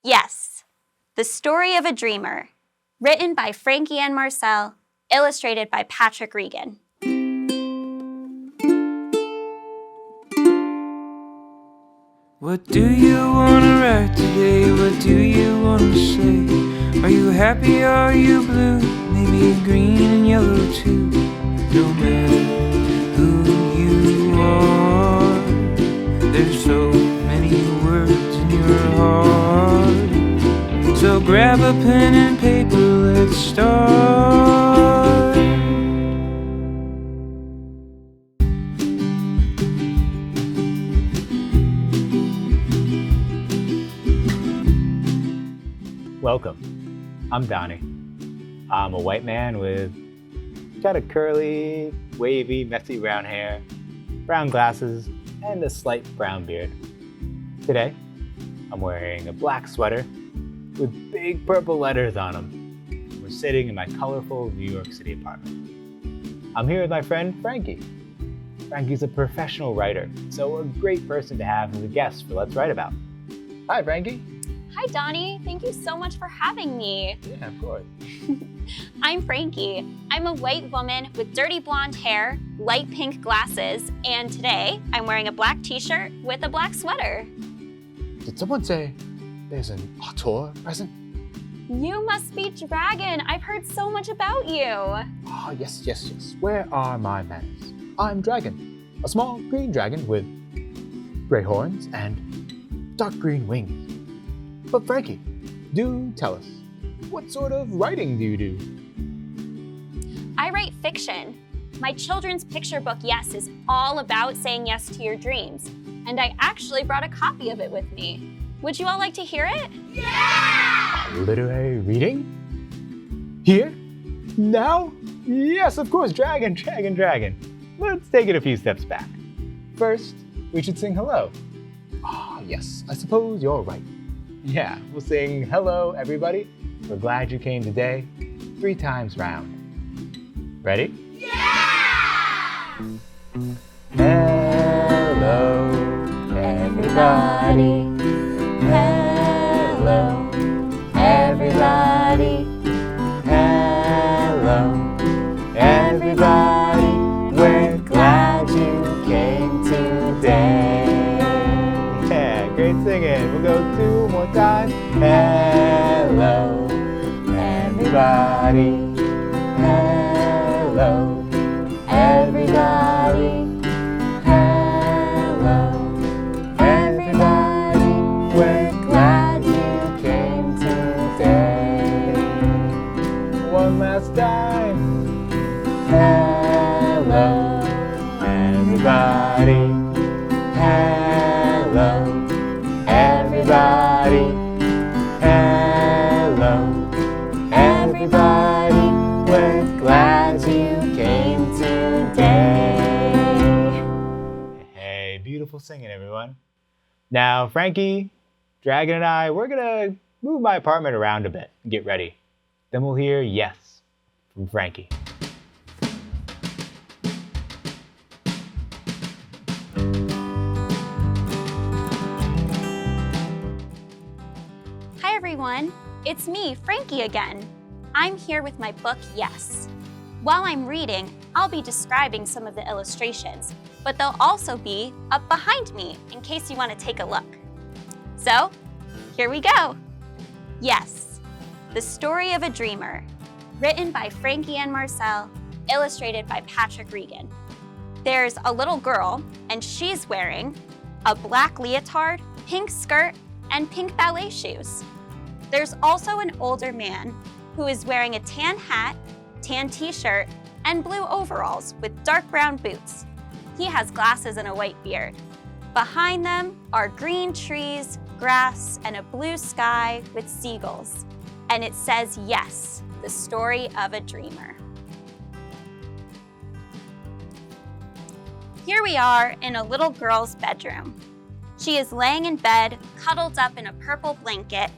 Yes, The Story of a Dreamer, written by Frankie and Marcel, illustrated by Patrick Regan. What do you want to write today? What do you want to say? Are you happy? Are you blue? Maybe green and yellow too. No matter who you are, there's so many words in your heart. So grab a pen and paper, let's start. Welcome. I'm Donnie. I'm a white man with kind of curly, wavy, messy brown hair, brown glasses, and a slight brown beard. Today, I'm wearing a black sweater with big purple letters on them. We're sitting in my colorful New York City apartment. I'm here with my friend Frankie. Frankie's a professional writer, so a great person to have as a guest for Let's Write About. Hi, Frankie. Hi, Donnie. Thank you so much for having me. Yeah, of course. I'm Frankie. I'm a white woman with dirty blonde hair, light pink glasses, and today I'm wearing a black t-shirt with a black sweater. Did someone say there's an auteur present? You must be Dragon. I've heard so much about you. Ah, yes. Where are my manners? I'm Dragon, a small green dragon with gray horns and dark green wings. But Frankie, do tell us, what sort of writing do you do? I write fiction. My children's picture book, Yes, is all about saying yes to your dreams. And I actually brought a copy of it with me. Would you all like to hear it? Yeah! Literary reading? Here? Now? Yes, of course, Dragon. Let's take it a few steps back. First, we should sing hello. Ah, yes, I suppose you're right. Yeah, we'll sing hello, everybody. We're glad you came today, 3 times round. Ready? Yeah! Hello, everybody. Hello, everybody. Hello, everybody. We're glad you came today. Yeah, great singing. We'll go 2 more times. Hello, everybody. Hello, everybody. Hello, everybody. We're glad you came today. One last time. Hello, everybody. Hello, everybody. Hello, everybody. We're glad you came today. Hey, beautiful singing, everyone. Now, Frankie, Dragon, and I, we're gonna move my apartment around a bit and get ready. Then we'll hear yes from Frankie. Hi, everyone. It's me, Frankie again. I'm here with my book, Yes. While I'm reading, I'll be describing some of the illustrations, but they'll also be up behind me in case you want to take a look. So, here we go. Yes, The Story of a Dreamer, written by Frankie and Marcel, illustrated by Patrick Regan. There's a little girl, and she's wearing a black leotard, pink skirt, and pink ballet shoes. There's also an older man who is wearing a tan hat, tan t-shirt, and blue overalls with dark brown boots. He has glasses and a white beard. Behind them are green trees, grass, and a blue sky with seagulls. And it says, Yes, The Story of a Dreamer. Here we are in a little girl's bedroom. She is laying in bed, cuddled up in a purple blanket,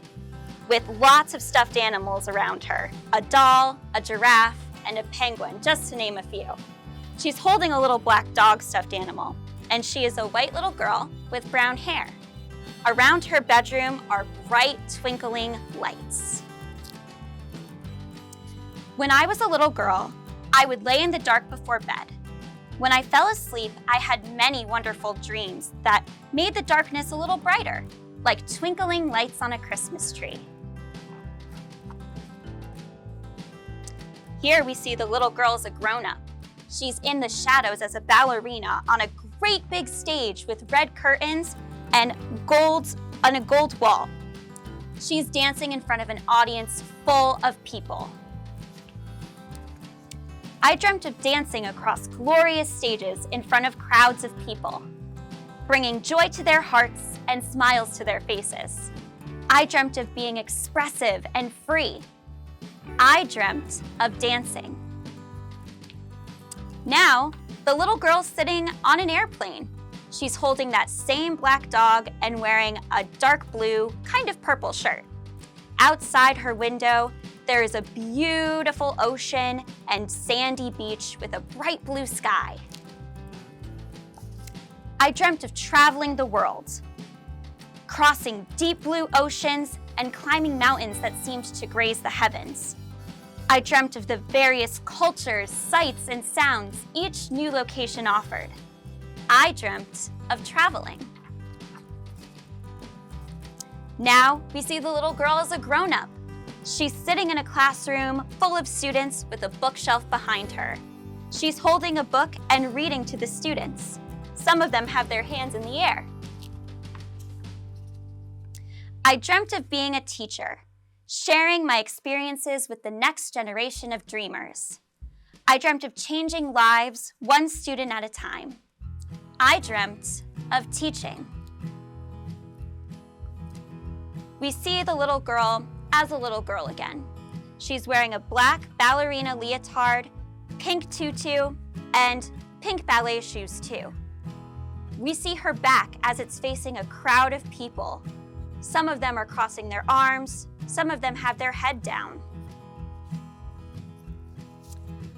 with lots of stuffed animals around her. A doll, a giraffe, and a penguin, just to name a few. She's holding a little black dog stuffed animal, and she is a white little girl with brown hair. Around her bedroom are bright, twinkling lights. When I was a little girl, I would lay in the dark before bed. When I fell asleep, I had many wonderful dreams that made the darkness a little brighter, like twinkling lights on a Christmas tree. Here we see the little girl as a grown-up. She's in the shadows as a ballerina on a great big stage with red curtains and on a gold wall. She's dancing in front of an audience full of people. I dreamt of dancing across glorious stages in front of crowds of people, bringing joy to their hearts and smiles to their faces. I dreamt of being expressive and free. I dreamt of dancing. Now, the little girl's sitting on an airplane. She's holding that same black dog and wearing a dark blue, kind of purple shirt. Outside her window, there is a beautiful ocean and sandy beach with a bright blue sky. I dreamt of traveling the world, crossing deep blue oceans and climbing mountains that seemed to graze the heavens. I dreamt of the various cultures, sights, and sounds each new location offered. I dreamt of traveling. Now we see the little girl as a grown-up. She's sitting in a classroom full of students with a bookshelf behind her. She's holding a book and reading to the students. Some of them have their hands in the air. I dreamt of being a teacher, sharing my experiences with the next generation of dreamers. I dreamt of changing lives, one student at a time. I dreamt of teaching. We see the little girl as a little girl again. She's wearing a black ballerina leotard, pink tutu, and pink ballet shoes too. We see her back as it's facing a crowd of people. Some of them are crossing their arms, some of them have their head down.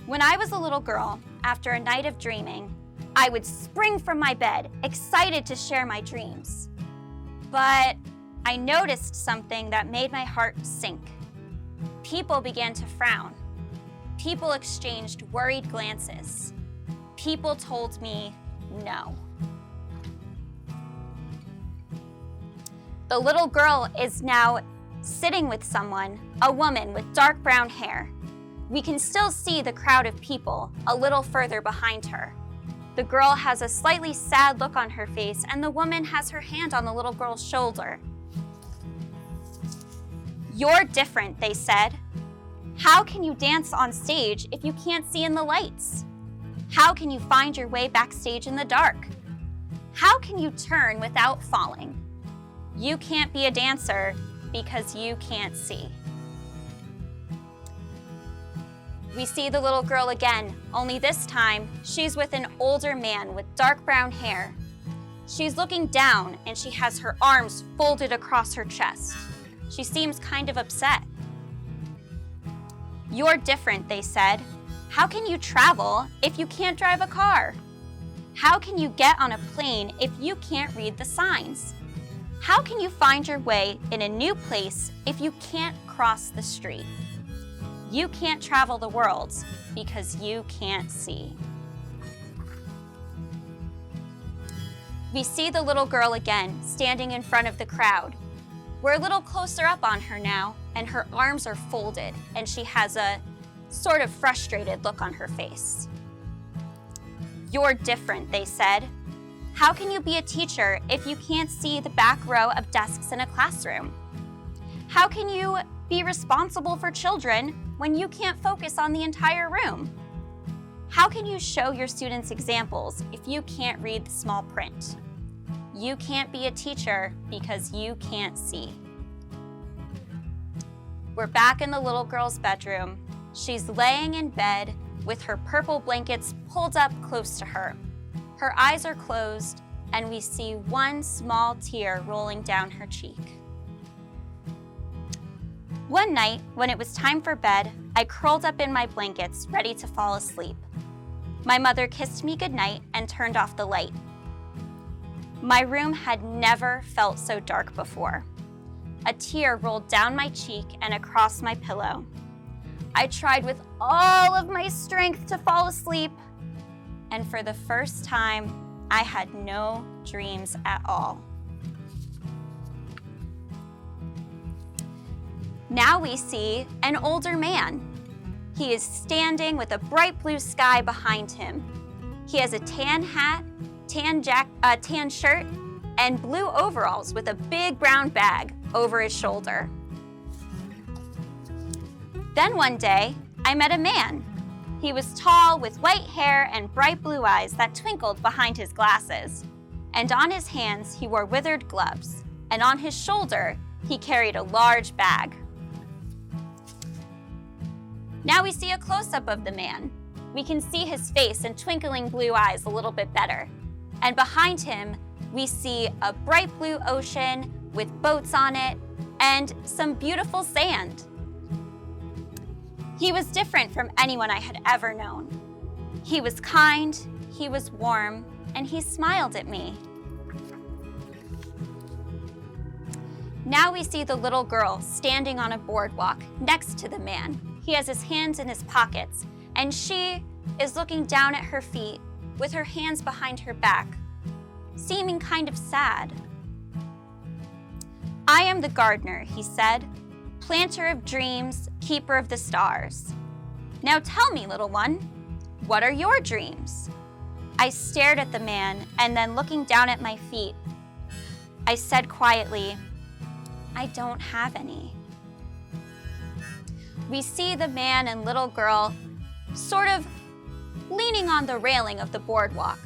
When I was a little girl, after a night of dreaming, I would spring from my bed, excited to share my dreams. But I noticed something that made my heart sink. People began to frown. People exchanged worried glances. People told me no. The little girl is now sitting with someone, a woman with dark brown hair. We can still see the crowd of people a little further behind her. The girl has a slightly sad look on her face, and the woman has her hand on the little girl's shoulder. "You're different," they said. "How can you dance on stage if you can't see in the lights? How can you find your way backstage in the dark? How can you turn without falling? You can't be a dancer because you can't see." We see the little girl again, only this time she's with an older man with dark brown hair. She's looking down and she has her arms folded across her chest. She seems kind of upset. "You're different," they said. "How can you travel if you can't drive a car? How can you get on a plane if you can't read the signs? How can you find your way in a new place if you can't cross the street? You can't travel the world because you can't see." We see the little girl again, standing in front of the crowd. We're a little closer up on her now, and her arms are folded, and she has a sort of frustrated look on her face. "You're different," they said. "How can you be a teacher if you can't see the back row of desks in a classroom? How can you be responsible for children when you can't focus on the entire room? How can you show your students examples if you can't read the small print? You can't be a teacher because you can't see." We're back in the little girl's bedroom. She's laying in bed with her purple blankets pulled up close to her. Her eyes are closed, and we see one small tear rolling down her cheek. One night, when it was time for bed, I curled up in my blankets, ready to fall asleep. My mother kissed me goodnight and turned off the light. My room had never felt so dark before. A tear rolled down my cheek and across my pillow. I tried with all of my strength to fall asleep, and for the first time, I had no dreams at all. Now we see an older man. He is standing with a bright blue sky behind him. He has a tan hat, tan shirt, and blue overalls with a big brown bag over his shoulder. Then one day, I met a man. He was tall with white hair and bright blue eyes that twinkled behind his glasses. And on his hands, he wore withered gloves. And on his shoulder, he carried a large bag. Now we see a close-up of the man. We can see his face and twinkling blue eyes a little bit better. And behind him, we see a bright blue ocean with boats on it and some beautiful sand. He was different from anyone I had ever known. He was kind, he was warm, and he smiled at me. Now we see the little girl standing on a boardwalk next to the man. He has his hands in his pockets, and she is looking down at her feet with her hands behind her back, seeming kind of sad. "I am the gardener," he said, "planter of dreams, keeper of the stars. Now tell me, little one, what are your dreams?" I stared at the man, and then looking down at my feet, I said quietly, "I don't have any." We see the man and little girl sort of leaning on the railing of the boardwalk.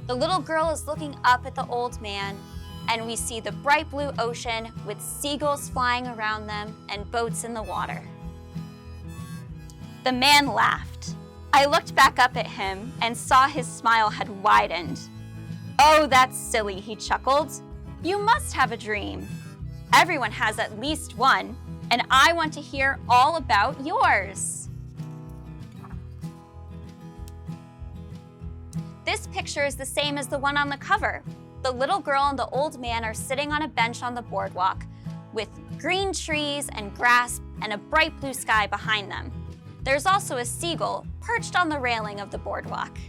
The little girl is looking up at the old man, and we see the bright blue ocean with seagulls flying around them and boats in the water. The man laughed. I looked back up at him and saw his smile had widened. "Oh, that's silly," he chuckled. "You must have a dream. Everyone has at least one, and I want to hear all about yours." This picture is the same as the one on the cover. The little girl and the old man are sitting on a bench on the boardwalk with green trees and grass and a bright blue sky behind them. There's also a seagull perched on the railing of the boardwalk.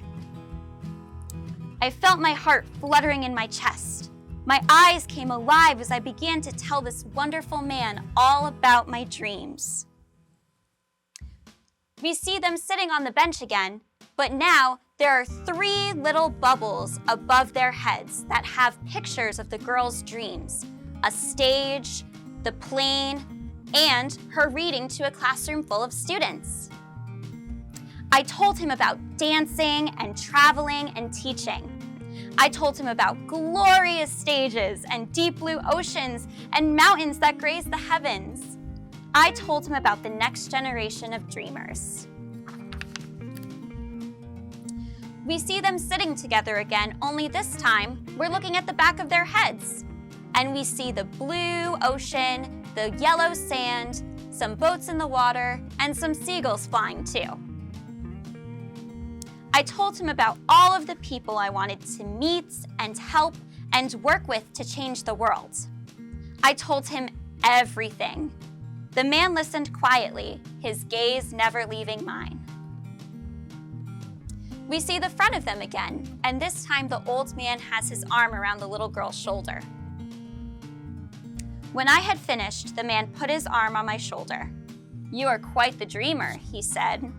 I felt my heart fluttering in my chest. My eyes came alive as I began to tell this wonderful man all about my dreams. We see them sitting on the bench again, but now there are 3 little bubbles above their heads that have pictures of the girl's dreams, a stage, the plane, and her reading to a classroom full of students. I told him about dancing and traveling and teaching. I told him about glorious stages and deep blue oceans and mountains that graze the heavens. I told him about the next generation of dreamers. We see them sitting together again, only this time we're looking at the back of their heads. And we see the blue ocean, the yellow sand, some boats in the water, and some seagulls flying too. I told him about all of the people I wanted to meet and help and work with to change the world. I told him everything. The man listened quietly, his gaze never leaving mine. We see the front of them again, and this time the old man has his arm around the little girl's shoulder. When I had finished, the man put his arm on my shoulder. "You are quite the dreamer," he said.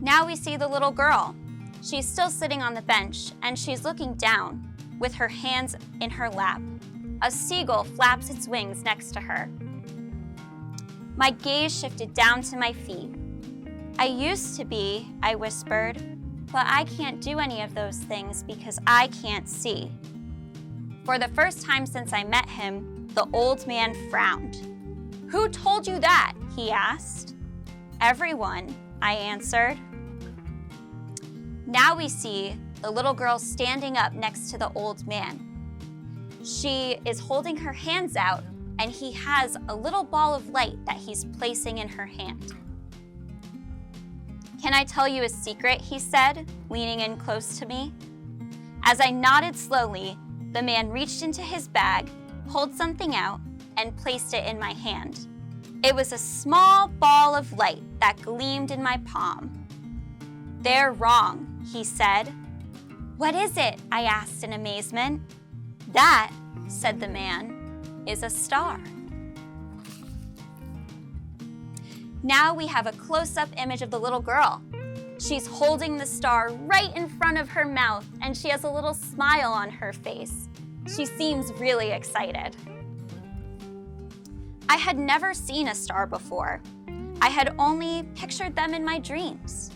Now we see the little girl. She's still sitting on the bench, and she's looking down with her hands in her lap. A seagull flaps its wings next to her. My gaze shifted down to my feet. "I used to be," I whispered, "but I can't do any of those things because I can't see." For the first time since I met him, the old man frowned. "Who told you that?" he asked. "Everyone," I answered. Now we see the little girl standing up next to the old man. She is holding her hands out, and he has a little ball of light that he's placing in her hand. "Can I tell you a secret?" he said, leaning in close to me. As I nodded slowly, the man reached into his bag, pulled something out, and placed it in my hand. It was a small ball of light that gleamed in my palm. "They're wrong," he said. "What is it?" I asked in amazement. "That," said the man, "is a star." Now we have a close-up image of the little girl. She's holding the star right in front of her mouth, and she has a little smile on her face. She seems really excited. I had never seen a star before. I had only pictured them in my dreams.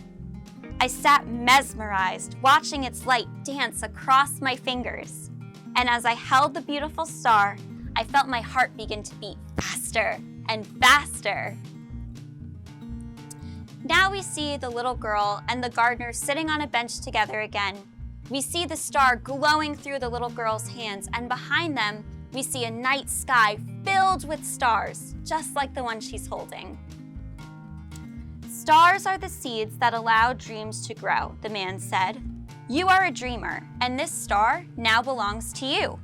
I sat mesmerized, watching its light dance across my fingers. And as I held the beautiful star, I felt my heart begin to beat faster and faster. Now we see the little girl and the gardener sitting on a bench together again. We see the star glowing through the little girl's hands, and behind them, we see a night sky filled with stars, just like the one she's holding. "Stars are the seeds that allow dreams to grow," the man said. "You are a dreamer, and this star now belongs to you.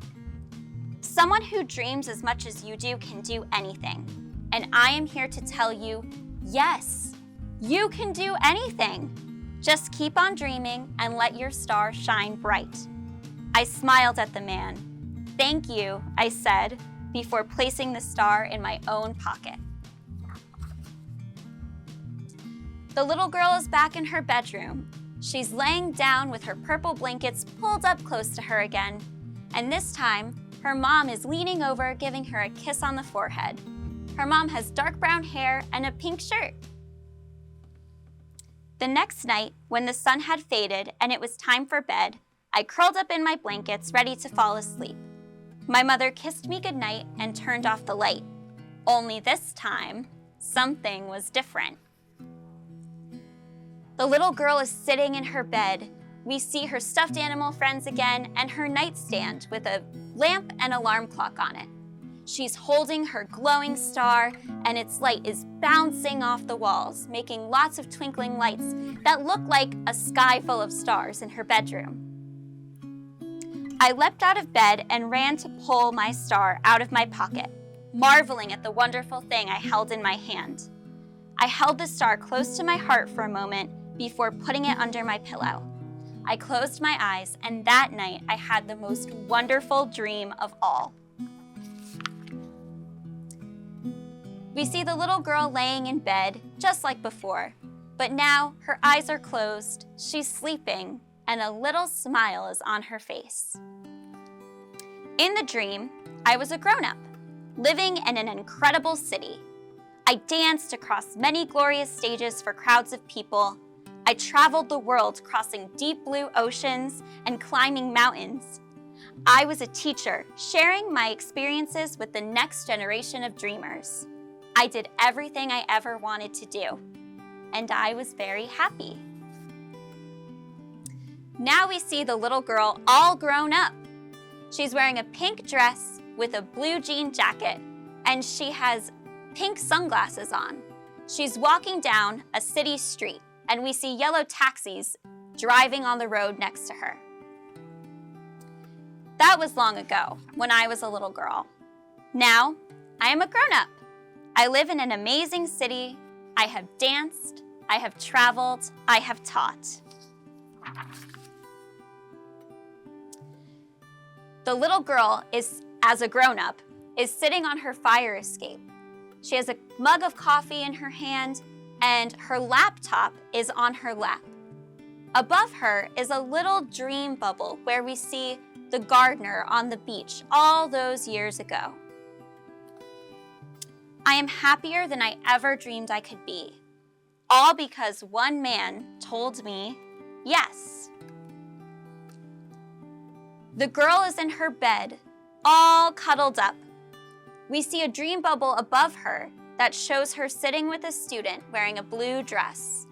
Someone who dreams as much as you do can do anything, and I am here to tell you, yes, you can do anything. Just keep on dreaming and let your star shine bright." I smiled at the man. "Thank you," I said, before placing the star in my own pocket. The little girl is back in her bedroom. She's laying down with her purple blankets pulled up close to her again, and this time, her mom is leaning over, giving her a kiss on the forehead. Her mom has dark brown hair and a pink shirt. The next night, when the sun had faded and it was time for bed, I curled up in my blankets, ready to fall asleep. My mother kissed me goodnight and turned off the light. Only this time, something was different. The little girl is sitting in her bed. We see her stuffed animal friends again and her nightstand with a lamp and alarm clock on it. She's holding her glowing star, and its light is bouncing off the walls, making lots of twinkling lights that look like a sky full of stars in her bedroom. I leapt out of bed and ran to pull my star out of my pocket, marveling at the wonderful thing I held in my hand. I held the star close to my heart for a moment before putting it under my pillow. I closed my eyes, and that night I had the most wonderful dream of all. We see the little girl laying in bed, just like before, but now her eyes are closed, she's sleeping, and a little smile is on her face. In the dream, I was a grown-up, living in an incredible city. I danced across many glorious stages for crowds of people. I traveled the world, crossing deep blue oceans and climbing mountains. I was a teacher, sharing my experiences with the next generation of dreamers. I did everything I ever wanted to do, and I was very happy. Now we see the little girl all grown up. She's wearing a pink dress with a blue jean jacket, and she has pink sunglasses on. She's walking down a city street, and we see yellow taxis driving on the road next to her. That was long ago, when I was a little girl. Now, I am a grown-up. I live in an amazing city. I have danced, I have traveled, I have taught. The little girl as a grown-up, is sitting on her fire escape. She has a mug of coffee in her hand, and her laptop is on her lap. Above her is a little dream bubble where we see the gardener on the beach all those years ago. I am happier than I ever dreamed I could be, all because one man told me yes. The girl is in her bed, all cuddled up. We see a dream bubble above her that shows her sitting with a student wearing a blue dress.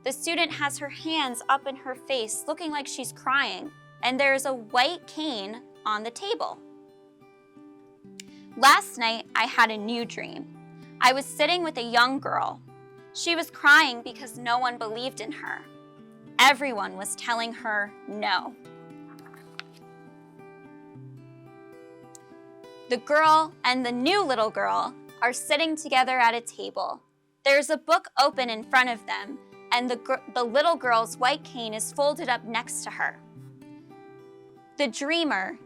The student has her hands up in her face, looking like she's crying, and there is a white cane on the table. Last night, I had a new dream. I was sitting with a young girl. She was crying because no one believed in her. Everyone was telling her no. The girl and the new little girl are sitting together at a table. There's a book open in front of them, and the little girl's white cane is folded up next to her. The dreamer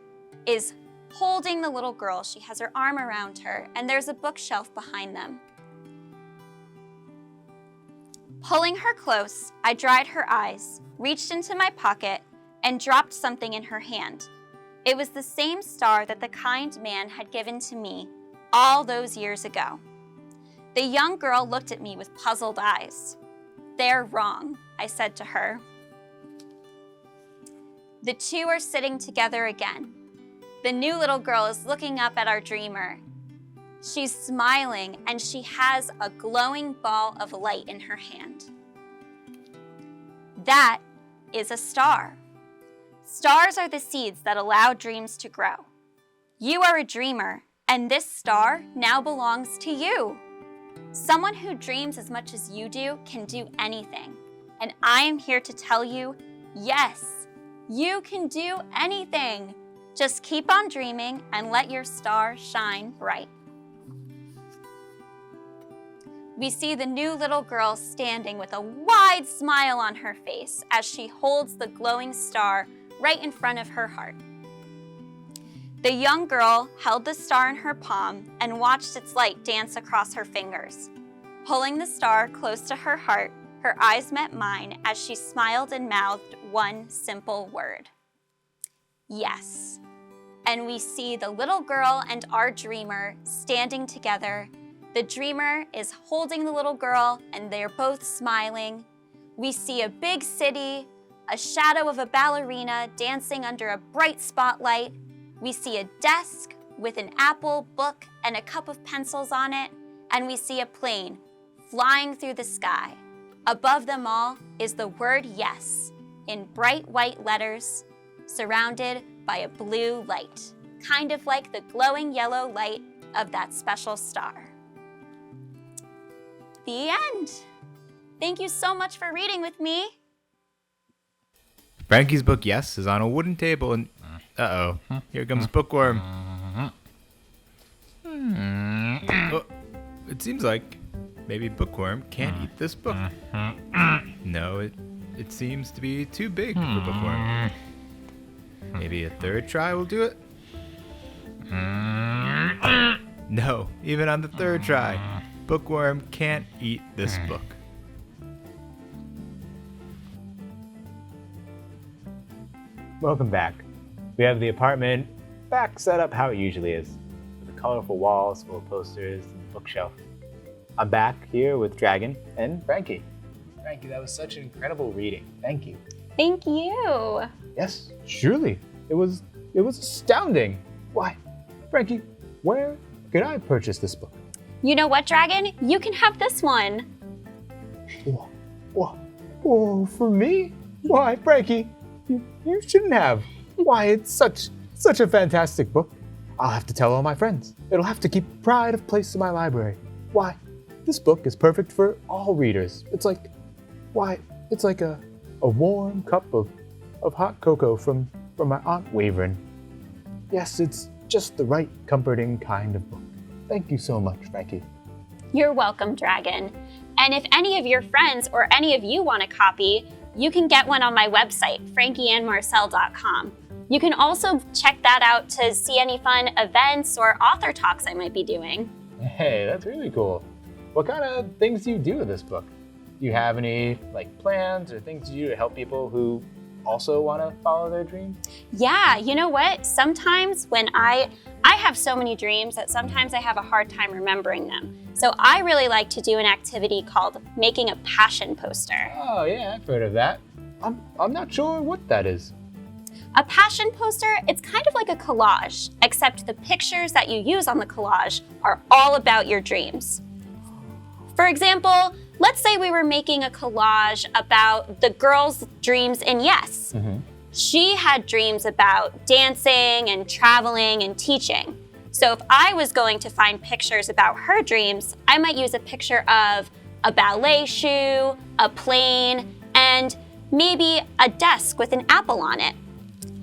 is holding the little girl. She has her arm around her, and there's a bookshelf behind them. Pulling her close, I dried her eyes, reached into my pocket, and dropped something in her hand. It was the same star that the kind man had given to me all those years ago. The young girl looked at me with puzzled eyes. "They're wrong," I said to her. The two are sitting together again. The new little girl is looking up at our dreamer. She's smiling, and she has a glowing ball of light in her hand. That is a star. Stars are the seeds that allow dreams to grow. You are a dreamer, and this star now belongs to you. Someone who dreams as much as you do can do anything. And I am here to tell you, yes, you can do anything. Just keep on dreaming and let your star shine bright. We see the new little girl standing with a wide smile on her face as she holds the glowing star right in front of her heart. The young girl held the star in her palm and watched its light dance across her fingers. Pulling the star close to her heart, her eyes met mine as she smiled and mouthed one simple word: yes. And we see the little girl and our dreamer standing together. The dreamer is holding the little girl, and they're both smiling. We see a big city, a shadow of a ballerina dancing under a bright spotlight. We see a desk with an apple, book, and a cup of pencils on it. And we see a plane flying through the sky. Above them all is the word yes in bright white letters, surrounded by a blue light, kind of like the glowing yellow light of that special star. The end. Thank you so much for reading with me. Frankie's book Yes is on a wooden table and here comes Bookworm. Oh, it seems like maybe Bookworm can't eat this book. No, it seems to be too big for Bookworm. Maybe a third try will do it? No, even on the third try, Bookworm can't eat this book. Welcome back. We have the apartment back set up how it usually is, with the colorful walls full of posters and the bookshelf. I'm back here with Dragon and Frankie. Frankie, that was such an incredible reading. Thank you. Thank you. Yes, surely. It was astounding. Why, Frankie, where could I purchase this book? You know what, Dragon? You can have this one. Whoa, for me? Why, Frankie, you shouldn't have. Why, it's such a fantastic book. I'll have to tell all my friends. It'll have to keep pride of place in my library. Why, this book is perfect for all readers. It's like a warm cup of hot cocoa from my Aunt Wavering. Yes, it's just the right comforting kind of book. Thank you so much, Frankie. You're welcome, Dragon. And if any of your friends or any of you want a copy, you can get one on my website, frankieandmarcel.com. You can also check that out to see any fun events or author talks I might be doing. Hey, that's really cool. What kind of things do you do with this book? Do you have any plans or things you do to help people who also want to follow their dreams? Yeah, you know what? Sometimes when I have so many dreams that sometimes I have a hard time remembering them. So I really like to do an activity called making a passion poster. Oh yeah, I've heard of that. I'm not sure what that is. A passion poster, it's kind of like a collage, except the pictures that you use on the collage are all about your dreams. For example, let's say we were making a collage about the girl's dreams in Yes. Mm-hmm. She had dreams about dancing and traveling and teaching. So if I was going to find pictures about her dreams, I might use a picture of a ballet shoe, a plane, and maybe a desk with an apple on it.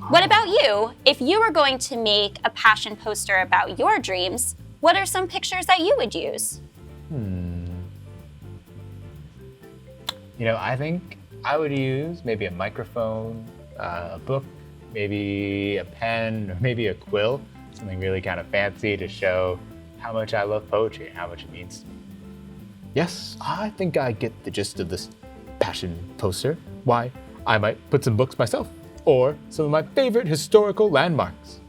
What about you? If you were going to make a passion poster about your dreams, what are some pictures that you would use? I think I would use maybe a microphone, a book, maybe a pen, or maybe a quill, something really kind of fancy to show how much I love poetry and how much it means to me. Yes, I think I get the gist of this passion poster. Why, I might put some books myself, or some of my favorite historical landmarks.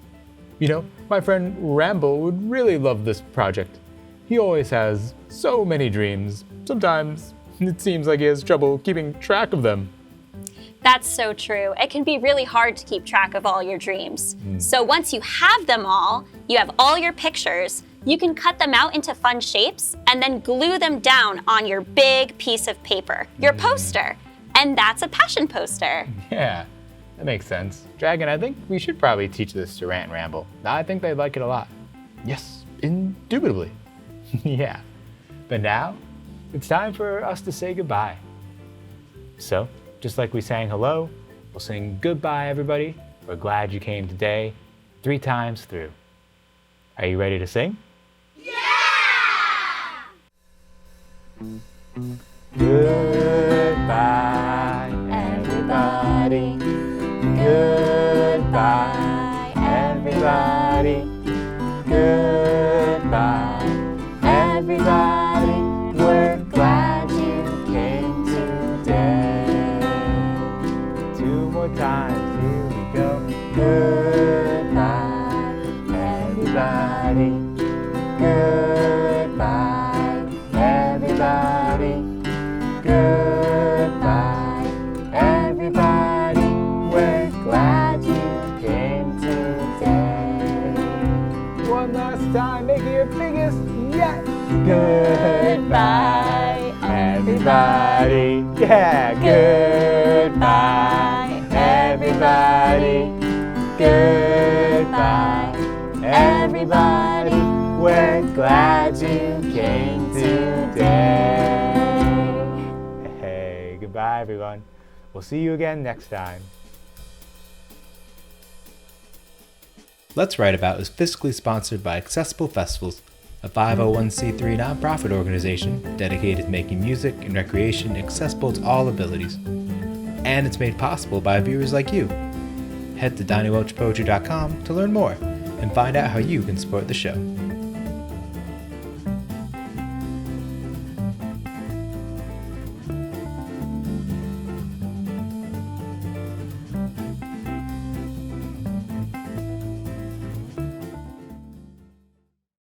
My friend Ramble would really love this project. He always has so many dreams. Sometimes it seems like he has trouble keeping track of them. That's so true. It can be really hard to keep track of all your dreams. So once you have them all, you have all your pictures, you can cut them out into fun shapes and then glue them down on your big piece of paper, your poster. And that's a passion poster. Yeah, that makes sense. Dragon, I think we should probably teach this to Rant and Ramble. I think they'd like it a lot. Yes, indubitably. Yeah, but now it's time for us to say goodbye. So, just like we sang hello, we'll sing goodbye, everybody. We're glad you came today, 3 times through. Are you ready to sing? Yeah! Goodbye, everybody. Goodbye, everybody. Goodbye, everybody. We're glad you came today. 2 more times, here we go. Goodbye, everybody. Goodbye, everybody. Goodbye, everybody. We're glad you came today. One last time, make it your biggest yes. Goodbye, everybody. Yeah, goodbye, everybody. Goodbye, everybody. We're glad you came today. Hey, goodbye, everyone. We'll see you again next time. Let's Write About is fiscally sponsored by Accessible Festivals, a 501c3 nonprofit organization dedicated to making music and recreation accessible to all abilities. And it's made possible by viewers like you. Head to DonnieWelchPoetry.com to learn more and find out how you can support the show.